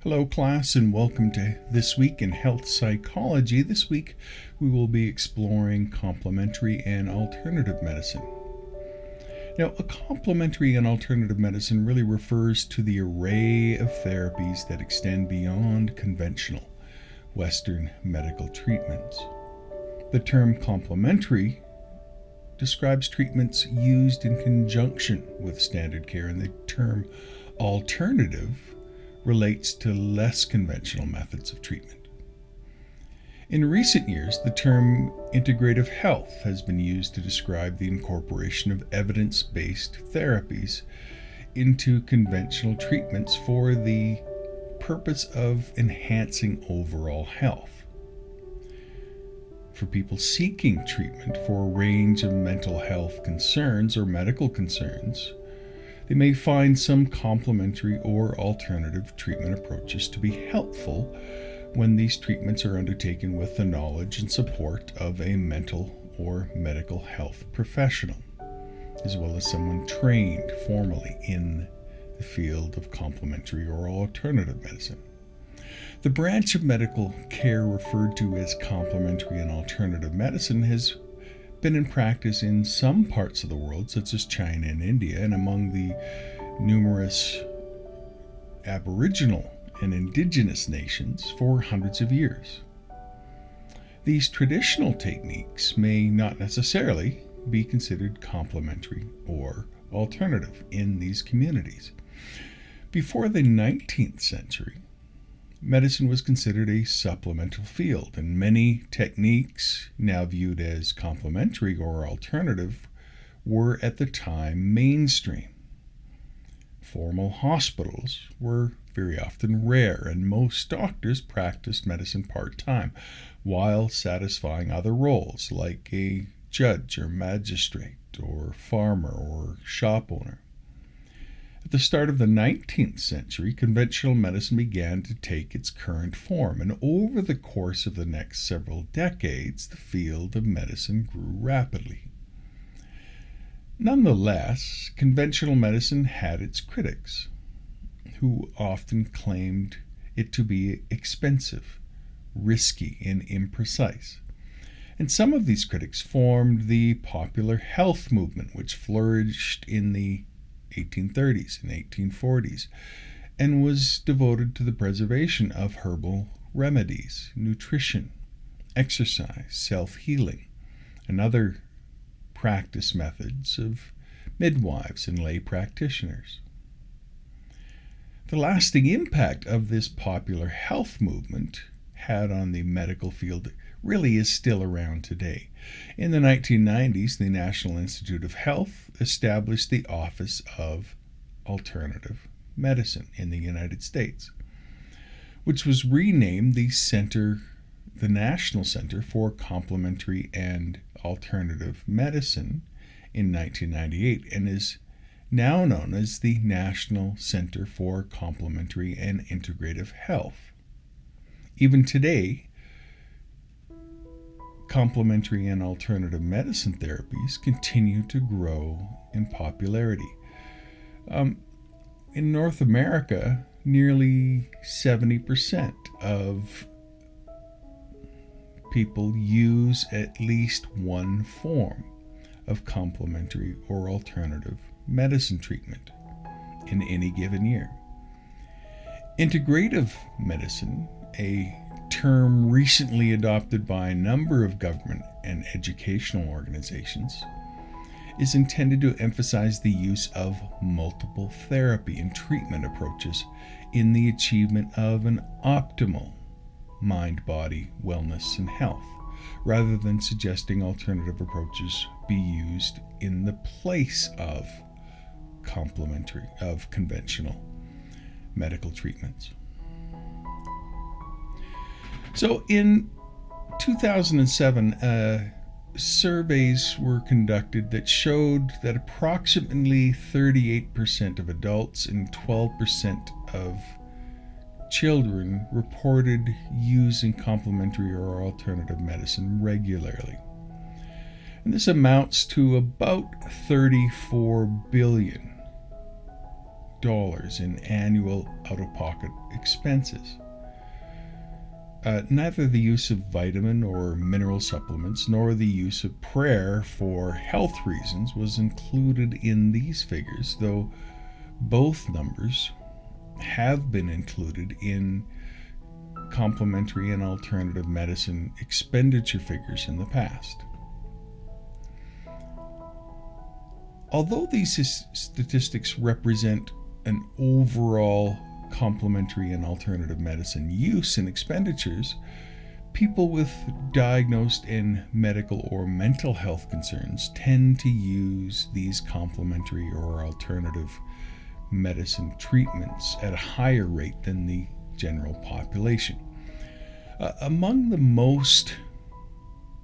Hello, class, and welcome to This Week in Health Psychology. This week, we will be exploring complementary and alternative medicine. Now, a complementary and alternative medicine really refers to the array of therapies that extend beyond conventional Western medical treatments. The term complementary describes treatments used in conjunction with standard care, and the term alternative relates to less conventional methods of treatment. In recent years, the term integrative health has been used to describe the incorporation of evidence-based therapies into conventional treatments for the purpose of enhancing overall health. For people seeking treatment for a range of mental health concerns or medical concerns, they may find some complementary or alternative treatment approaches to be helpful when these treatments are undertaken with the knowledge and support of a mental or medical health professional, as well as someone trained formally in the field of complementary or alternative medicine. The branch of medical care referred to as complementary and alternative medicine has been in practice in some parts of the world, such as China and India, and among the numerous Aboriginal and Indigenous nations for hundreds of years. These traditional techniques may not necessarily be considered complementary or alternative in these communities. Before the 19th century, medicine was considered a supplemental field, and many techniques now viewed as complementary or alternative were at the time mainstream. Formal hospitals were very often rare, and most doctors practiced medicine part-time while satisfying other roles like a judge or magistrate or farmer or shop owner. At the start of the 19th century, conventional medicine began to take its current form, and over the course of the next several decades, the field of medicine grew rapidly. Nonetheless, conventional medicine had its critics, who often claimed it to be expensive, risky, and imprecise. And some of these critics formed the popular health movement, which flourished in the 1830s and 1840s, and was devoted to the preservation of herbal remedies, nutrition, exercise, self-healing, and other practice methods of midwives and lay practitioners. The lasting impact of this popular health movement had on the medical field really is still around today. In the 1990s, the National Institute of Health established the Office of Alternative Medicine in the United States, which was renamed the National Center for Complementary and Alternative Medicine in 1998, and is now known as the National Center for Complementary and Integrative Health. Even today, complementary and alternative medicine therapies continue to grow in popularity. In North America, nearly 70% of people use at least one form of complementary or alternative medicine treatment in any given year. Integrative medicine, a term recently adopted by a number of government and educational organizations, is intended to emphasize the use of multiple therapy and treatment approaches in the achievement of an optimal mind-body wellness and health, rather than suggesting alternative approaches be used in the place of conventional medical treatments. So in 2007, surveys were conducted that showed that approximately 38% of adults and 12% of children reported using complementary or alternative medicine regularly. And this amounts to about 34 billion in annual out-of-pocket expenses. Neither the use of vitamin or mineral supplements nor the use of prayer for health reasons was included in these figures, though both numbers have been included in complementary and alternative medicine expenditure figures in the past. Although these statistics represent an overall complementary and alternative medicine use and expenditures, people with diagnosed and medical or mental health concerns tend to use these complementary or alternative medicine treatments at a higher rate than the general population. Among the most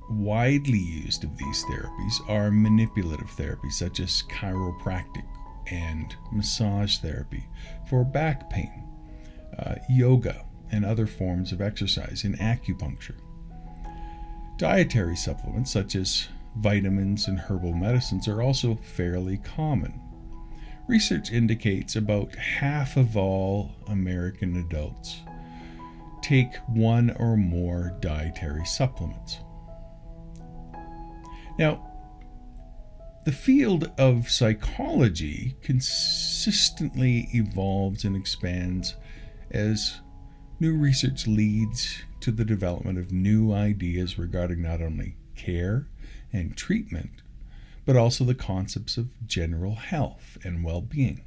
widely used of these therapies are manipulative therapies such as chiropractic and massage therapy for back pain, yoga, and other forms of exercise, and acupuncture. Dietary supplements such as vitamins and herbal medicines are also fairly common. Research indicates about half of all American adults take one or more dietary supplements. Now, the field of psychology consistently evolves and expands as new research leads to the development of new ideas regarding not only care and treatment, but also the concepts of general health and well-being.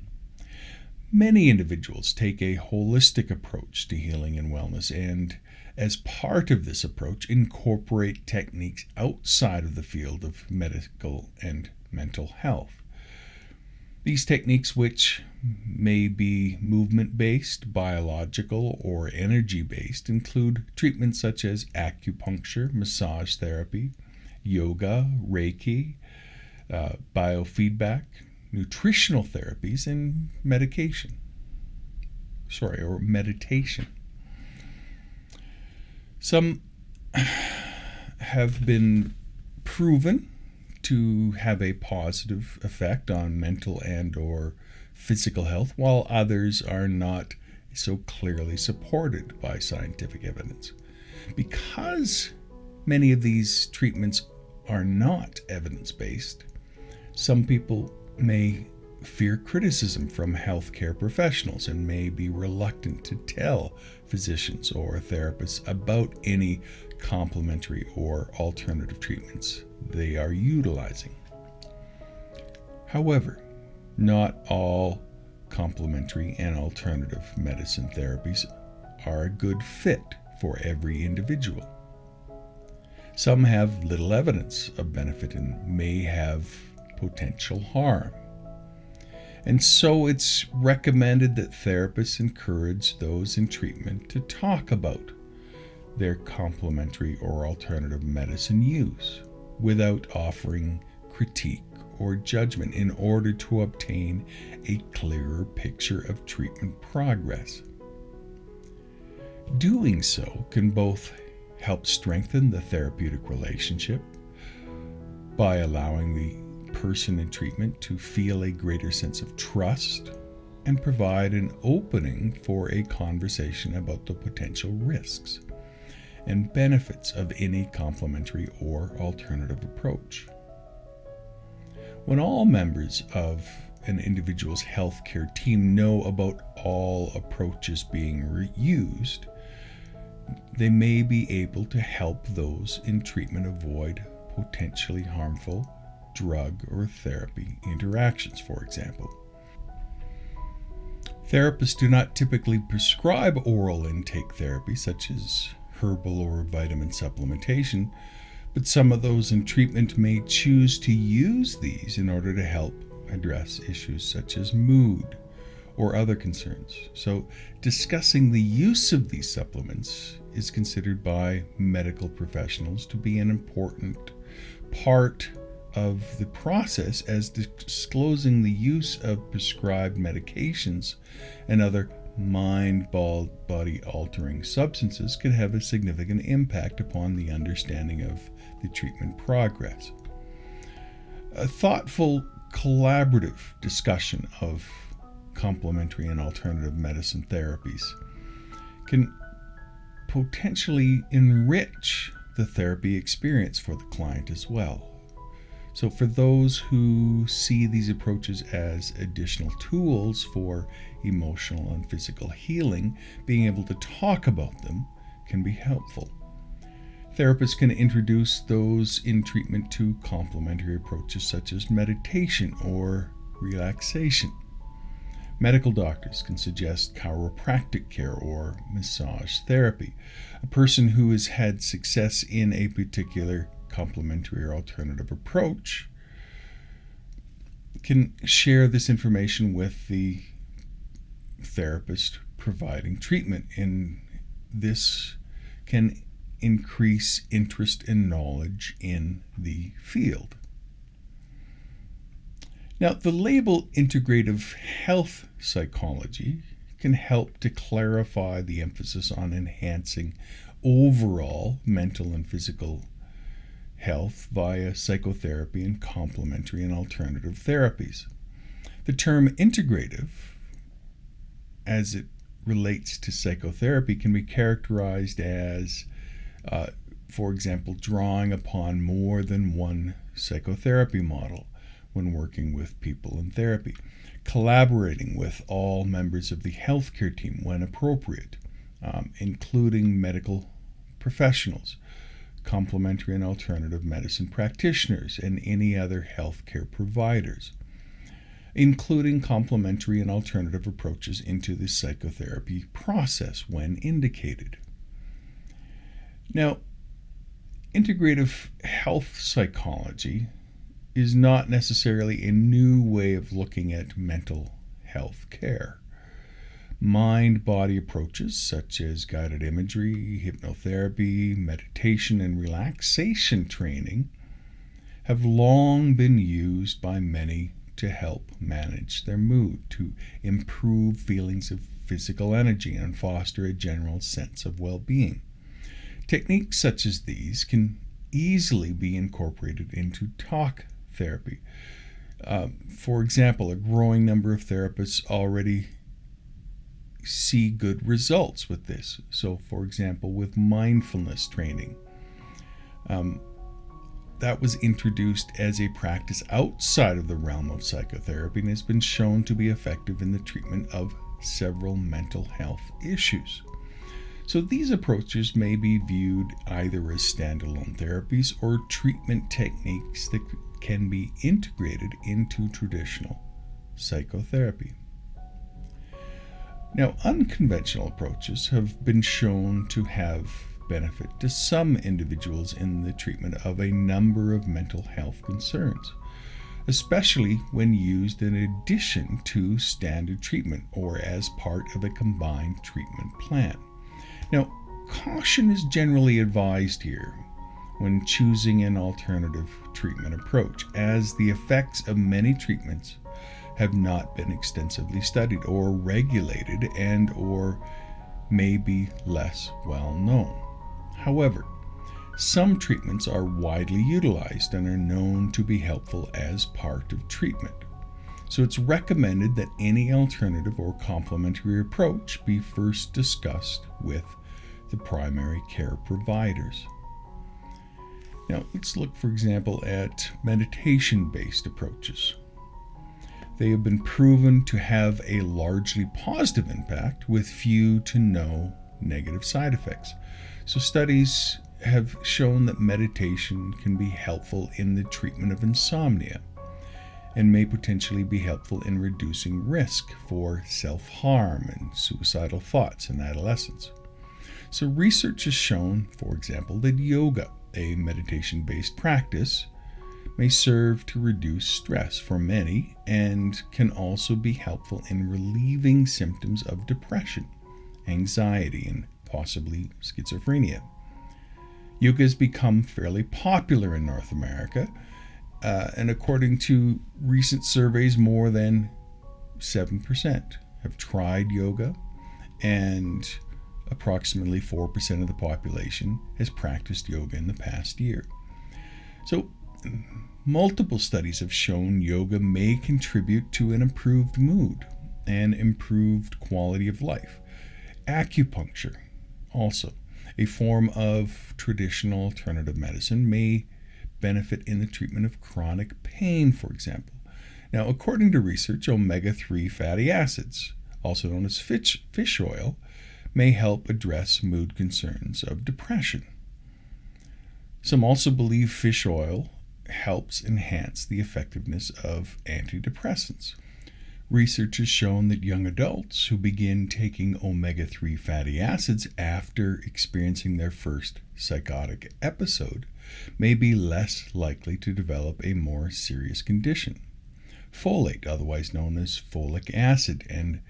Many individuals take a holistic approach to healing and wellness, and as part of this approach, incorporate techniques outside of the field of medical and mental health. These techniques, which may be movement-based, biological, or energy-based, include treatments such as acupuncture, massage therapy, yoga, Reiki, biofeedback, nutritional therapies, and meditation. Some have been proven to have a positive effect on mental and or physical health, while others are not so clearly supported by scientific evidence. Because many of these treatments are not evidence-based, some people may fear criticism from healthcare professionals and may be reluctant to tell physicians or therapists about any complementary or alternative treatments they are utilizing. However, not all complementary and alternative medicine therapies are a good fit for every individual. Some have little evidence of benefit and may have potential harm. And so it's recommended that therapists encourage those in treatment to talk about their complementary or alternative medicine use without offering critique or judgment in order to obtain a clearer picture of treatment progress. Doing so can both help strengthen the therapeutic relationship by allowing the person in treatment to feel a greater sense of trust and provide an opening for a conversation about the potential risks and benefits of any complementary or alternative approach. When all members of an individual's healthcare team know about all approaches being used, they may be able to help those in treatment avoid potentially harmful drug or therapy interactions, for example. Therapists do not typically prescribe oral intake therapy such as herbal or vitamin supplementation, but some of those in treatment may choose to use these in order to help address issues such as mood or other concerns. So discussing the use of these supplements is considered by medical professionals to be an important part of the process, as disclosing the use of prescribed medications and other mind-body altering substances can have a significant impact upon the understanding of the treatment progress. A thoughtful, collaborative discussion of complementary and alternative medicine therapies can potentially enrich the therapy experience for the client as well. So for those who see these approaches as additional tools for emotional and physical healing, being able to talk about them can be helpful. Therapists can introduce those in treatment to complementary approaches such as meditation or relaxation. Medical doctors can suggest chiropractic care or massage therapy. A person who has had success in a particular complementary or alternative approach can share this information with the therapist providing treatment, and this can increase interest and knowledge in the field. Now, the label integrative health psychology can help to clarify the emphasis on enhancing overall mental and physical health via psychotherapy and complementary and alternative therapies. The term integrative, as it relates to psychotherapy, can be characterized as, for example, drawing upon more than one psychotherapy model when working with people in therapy, collaborating with all members of the healthcare team when appropriate, including medical professionals, complementary and alternative medicine practitioners, and any other healthcare providers, including complementary and alternative approaches into the psychotherapy process when indicated. Now, integrative health psychology is not necessarily a new way of looking at mental health care. Mind-body approaches such as guided imagery, hypnotherapy, meditation, and relaxation training have long been used by many to help manage their mood, to improve feelings of physical energy, and foster a general sense of well-being. Techniques such as these can easily be incorporated into talk therapy. For example, a growing number of therapists already see good results with this. So, for example, with mindfulness training, that was introduced as a practice outside of the realm of psychotherapy and has been shown to be effective in the treatment of several mental health issues. So these approaches may be viewed either as standalone therapies or treatment techniques that can be integrated into traditional psychotherapy. Now, unconventional approaches have been shown to have benefit to some individuals in the treatment of a number of mental health concerns, especially when used in addition to standard treatment or as part of a combined treatment plan. Now, caution is generally advised here when choosing an alternative treatment approach, as the effects of many treatments have not been extensively studied or regulated and or may be less well known. However, some treatments are widely utilized and are known to be helpful as part of treatment. So it's recommended that any alternative or complementary approach be first discussed with the primary care providers. Now, let's look, for example, at meditation-based approaches. They have been proven to have a largely positive impact with few to no negative side effects. So studies have shown that meditation can be helpful in the treatment of insomnia and may potentially be helpful in reducing risk for self-harm and suicidal thoughts in adolescents. So research has shown, for example, that yoga, a meditation-based practice, may serve to reduce stress for many and can also be helpful in relieving symptoms of depression, anxiety, and possibly schizophrenia. Yoga has become fairly popular in North America, and according to recent surveys, more than 7% have tried yoga, and approximately 4% of the population has practiced yoga in the past year. So, multiple studies have shown yoga may contribute to an improved mood and improved quality of life. Acupuncture, also a form of traditional alternative medicine, may benefit in the treatment of chronic pain, for example. Now, according to research, omega-3 fatty acids, also known as fish oil, may help address mood concerns of depression. Some also believe fish oil helps enhance the effectiveness of antidepressants. Research has shown that young adults who begin taking omega-3 fatty acids after experiencing their first psychotic episode may be less likely to develop a more serious condition. Folate, otherwise known as folic acid, and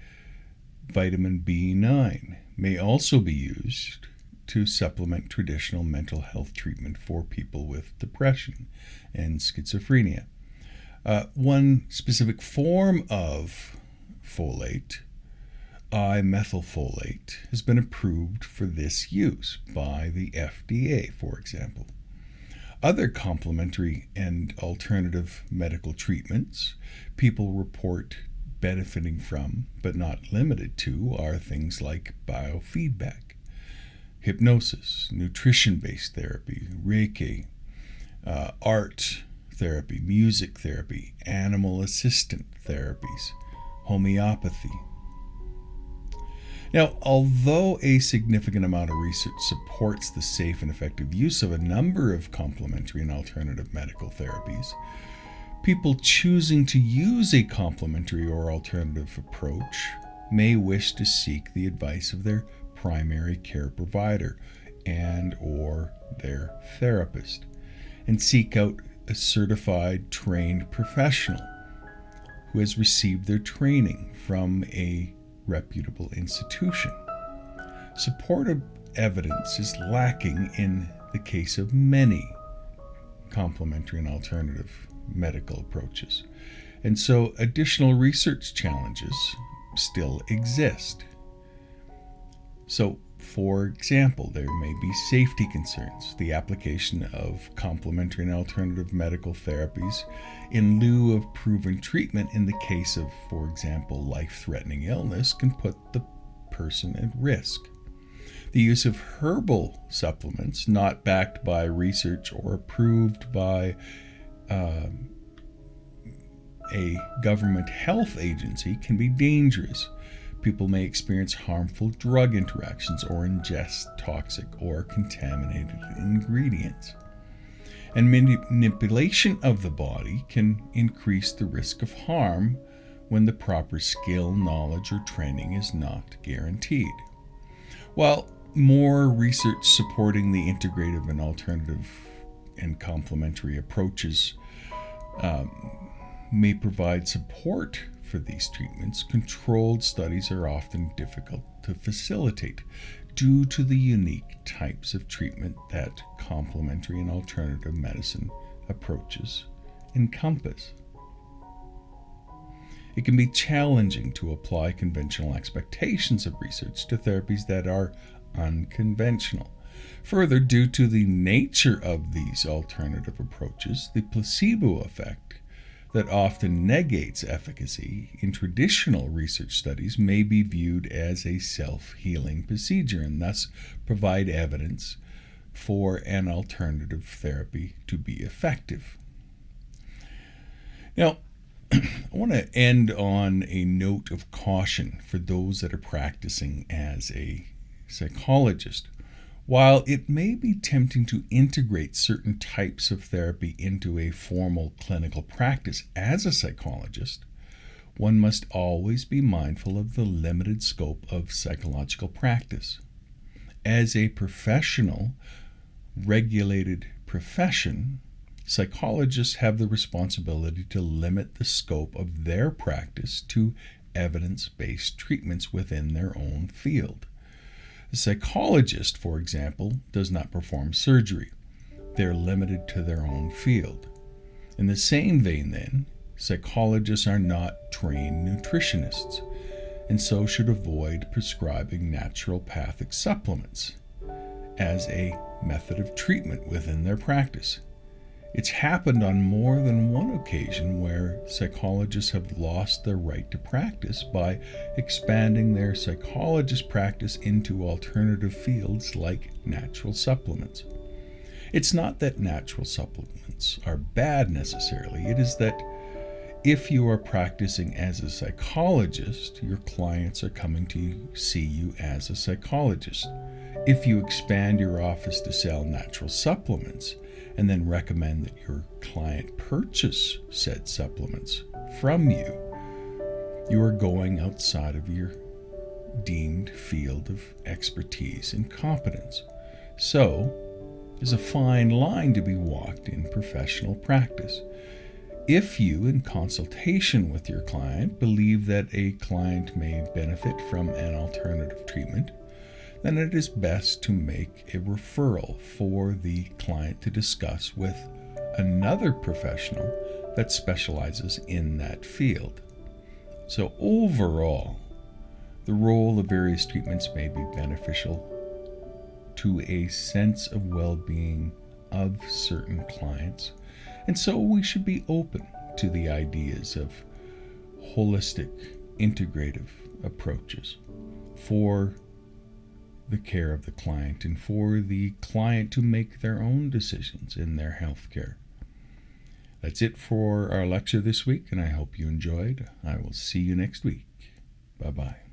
vitamin B9 may also be used to supplement traditional mental health treatment for people with depression and schizophrenia. One specific form of folate, I-methylfolate, has been approved for this use by the FDA, for example. Other complementary and alternative medical treatments people report benefiting from, but not limited to, are things like biofeedback, hypnosis, nutrition-based therapy, Reiki, art therapy, music therapy, animal assistant therapies, homeopathy. Now, although a significant amount of research supports the safe and effective use of a number of complementary and alternative medical therapies, people choosing to use a complementary or alternative approach may wish to seek the advice of their primary care provider and or their therapist, and seek out a certified trained professional who has received their training from a reputable institution. Supportive evidence is lacking in the case of many complementary and alternative medical approaches, and so additional research challenges still exist. So, for example, there may be safety concerns. The application of complementary and alternative medical therapies in lieu of proven treatment in the case of, for example, life-threatening illness can put the person at risk. The use of herbal supplements not backed by research or approved by a government health agency can be dangerous. People may experience harmful drug interactions or ingest toxic or contaminated ingredients. And manipulation of the body can increase the risk of harm when the proper skill, knowledge, or training is not guaranteed. While more research supporting the integrative and alternative and complementary approaches may provide support for these treatments, controlled studies are often difficult to facilitate due to the unique types of treatment that complementary and alternative medicine approaches encompass. It can be challenging to apply conventional expectations of research to therapies that are unconventional. Further, due to the nature of these alternative approaches, the placebo effect that often negates efficacy in traditional research studies may be viewed as a self-healing procedure and thus provide evidence for an alternative therapy to be effective. Now, I want to end on a note of caution for those that are practicing as a psychologist. While it may be tempting to integrate certain types of therapy into a formal clinical practice as a psychologist, one must always be mindful of the limited scope of psychological practice. As a professional, regulated profession, psychologists have the responsibility to limit the scope of their practice to evidence-based treatments within their own field. A psychologist, for example, does not perform surgery. They're limited to their own field. In the same vein, then, psychologists are not trained nutritionists, and so should avoid prescribing naturopathic supplements as a method of treatment within their practice. It's happened on more than one occasion where psychologists have lost their right to practice by expanding their psychologist practice into alternative fields like natural supplements. It's not that natural supplements are bad necessarily, it is that if you are practicing as a psychologist, your clients are coming to see you as a psychologist. If you expand your office to sell natural supplements and then recommend that your client purchase said supplements from you, you are going outside of your deemed field of expertise and competence. So, there's a fine line to be walked in professional practice. If you, in consultation with your client, believe that a client may benefit from an alternative treatment, then it is best to make a referral for the client to discuss with another professional that specializes in that field. So overall, the role of various treatments may be beneficial to a sense of well-being of certain clients, and so we should be open to the ideas of holistic, integrative approaches for the care of the client and for the client to make their own decisions in their health care. That's it for our lecture this week, and I hope you enjoyed. I will see you next week. Bye-bye.